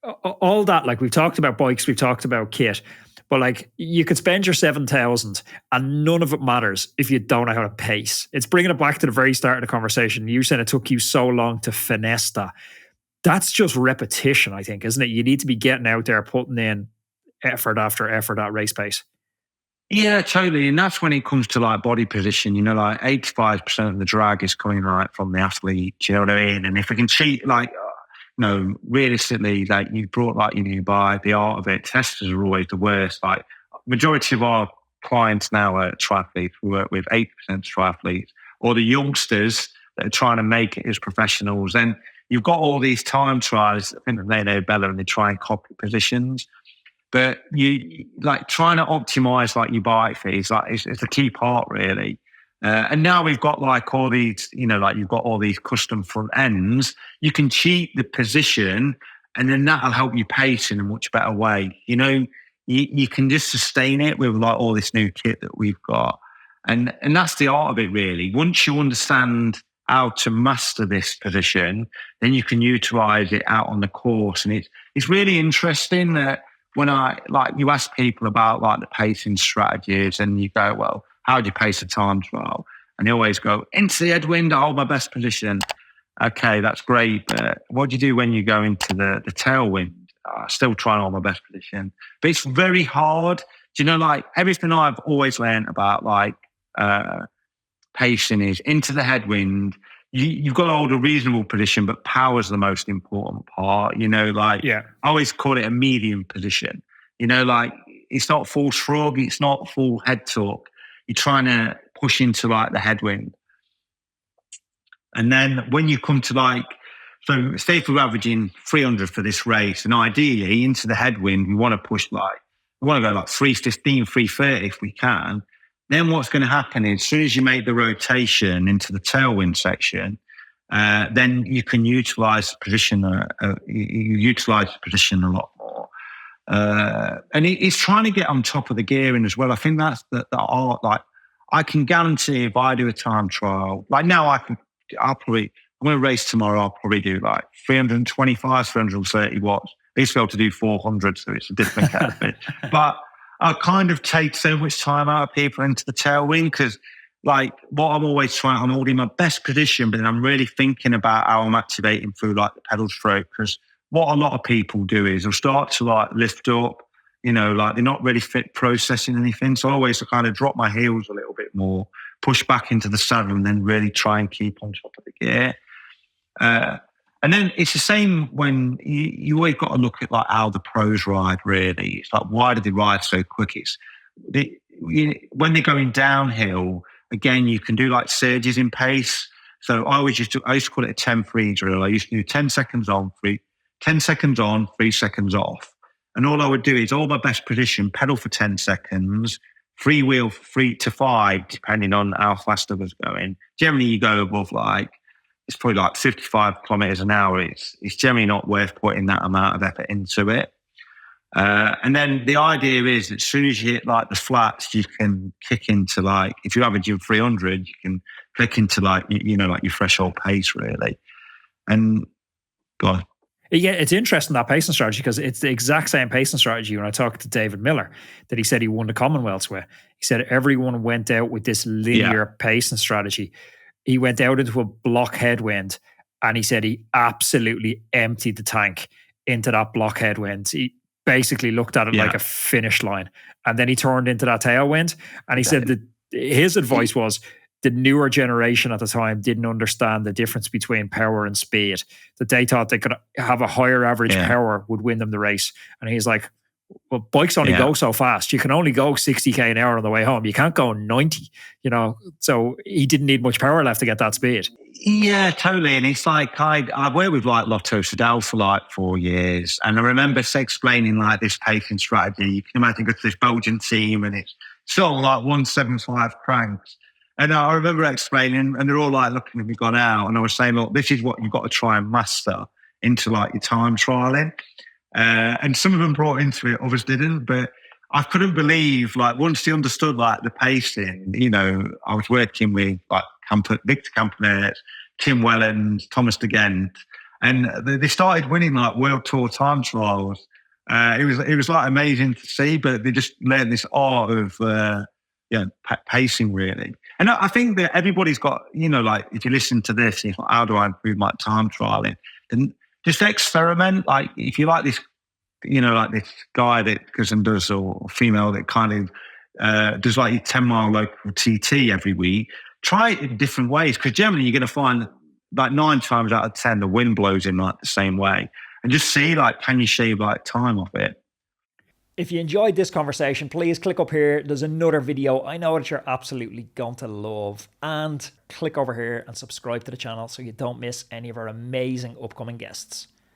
all that, like we've talked about bikes, we've talked about kit, but like you could spend your 7,000 and none of it matters if you don't know how to pace. It's bringing it back to the very start of the conversation. You said it took you so long to finesse that. That's just repetition, I think, isn't it? You need to be getting out there, putting in effort after effort at race pace. Yeah, totally. And that's when it comes to like body position, you know, like 85% of the drag is coming right from the athlete, you know what I mean? And if we can cheat, like, realistically, like you brought like your new bike, the art of it, testers are always the worst. Like majority of our clients now are triathletes. We work with 8% triathletes or the youngsters that are trying to make it as professionals. And you've got all these time trials, I think that they know better and they try and copy positions. But you like trying to optimize like your bike fees, like it's the key part really. And now we've got like all these, you know, like you've got all these custom front ends. You can cheat the position, and then that'll help you pace in a much better way. You know, you can just sustain it with like all this new kit that we've got, and that's the art of it really. Once you understand how to master this position, then you can utilize it out on the course, and it's really interesting that. When you ask people about like the pacing strategies and you go, well, how do you pace a time trial? And they always go, into the headwind, I hold my best position. Okay, that's great. But what do you do when you go into the tailwind? Still trying to hold my best position. But it's very hard. Do you know, like everything I've always learned about like pacing is into the headwind. You've got to hold a reasonable position, but power's the most important part. You know, like I always call it a medium position. You know, like it's not full shrug, it's not full head torque. You're trying to push into like the headwind. And then when you come to like, so say if we're averaging 300 for this race, and ideally into the headwind, we want to push like, we want to go like 315, 330 if we can. Then what's going to happen is as soon as you make the rotation into the tailwind section, then you can utilize the position. You utilize the position a lot more, and it's trying to get on top of the gearing as well. I think that's the art. Like I can guarantee if I do a time trial, like now I'm going to race tomorrow. I'll probably do like 325, 330 watts. I used to be able to do 400, so it's a different kind of thing. But I kind of take so much time out of people into the tailwind because, like, what I'm always trying, I'm holding my best position, but then I'm really thinking about how I'm activating through like the pedal stroke. Because what a lot of people do is they'll start to like lift up, you know, like they're not really fit processing anything. So I always kind of drop my heels a little bit more, push back into the saddle, and then really try and keep on top of the gear. And then it's the same when you always got to look at like how the pros ride really. It's like, why do they ride so quick? When they're going downhill, again, you can do like surges in pace. So I used to call it a 10-3 drill. I used to do 10 seconds on, 10 seconds on, 3 seconds off. And all I would do is hold my best position, pedal for 10 seconds, freewheel 3 to 5, depending on how fast I was going. Generally, you go above like, it's probably like 55 kilometers an hour. It's generally not worth putting that amount of effort into it. And then the idea is that as soon as you hit like the flats, you can kick into like, if you're averaging 300, you can click into like, you know, like your threshold pace really. And go on. Yeah, it's interesting, that pacing strategy, because it's the exact same pacing strategy when I talked to David Miller that he said he won the Commonwealths with. He said everyone went out with this linear pacing strategy. He went out into a block headwind and he said he absolutely emptied the tank into that block headwind. He basically looked at it like a finish line. And then he turned into that tailwind. And he said that his advice was the newer generation at the time didn't understand the difference between power and speed. That they thought they could have a higher average power would win them the race. And he's like, well, bikes only go so fast. You can only go 60k an hour on the way home. You can't go 90, you know. So he didn't need much power left to get that speed. Yeah, totally. And it's like I worked with like Lotto Sudal for like 4 years, and I remember explaining like this pacing strategy. You can imagine go to this Belgian team, and it's sort of like 175 cranks. And I remember explaining, and they're all like looking at me, gone out, and I was saying, look, this is what you've got to try and master into like your time trialing. And some of them brought into it, others didn't. But I couldn't believe, like, once they understood like the pacing, you know, I was working with like Victor Camponet, Tim Wellens, Thomas de Gent, and they started winning like World Tour time trials. It was like amazing to see, but they just learned this art of pacing really. And I think that everybody's got, like if you listen to this, you think, how do I improve my time trialing? Then just experiment. Like if you like this, like this guy that goes and does, or female that kind of does like your 10-mile local TT every week, try it in different ways, because generally you're going to find like 9 times out of 10 the wind blows in like the same way, and just see like, can you shave like time off it? If you enjoyed this conversation, please click up here. There's another video I know that you're absolutely going to love, and click over here and subscribe to the channel so you don't miss any of our amazing upcoming guests.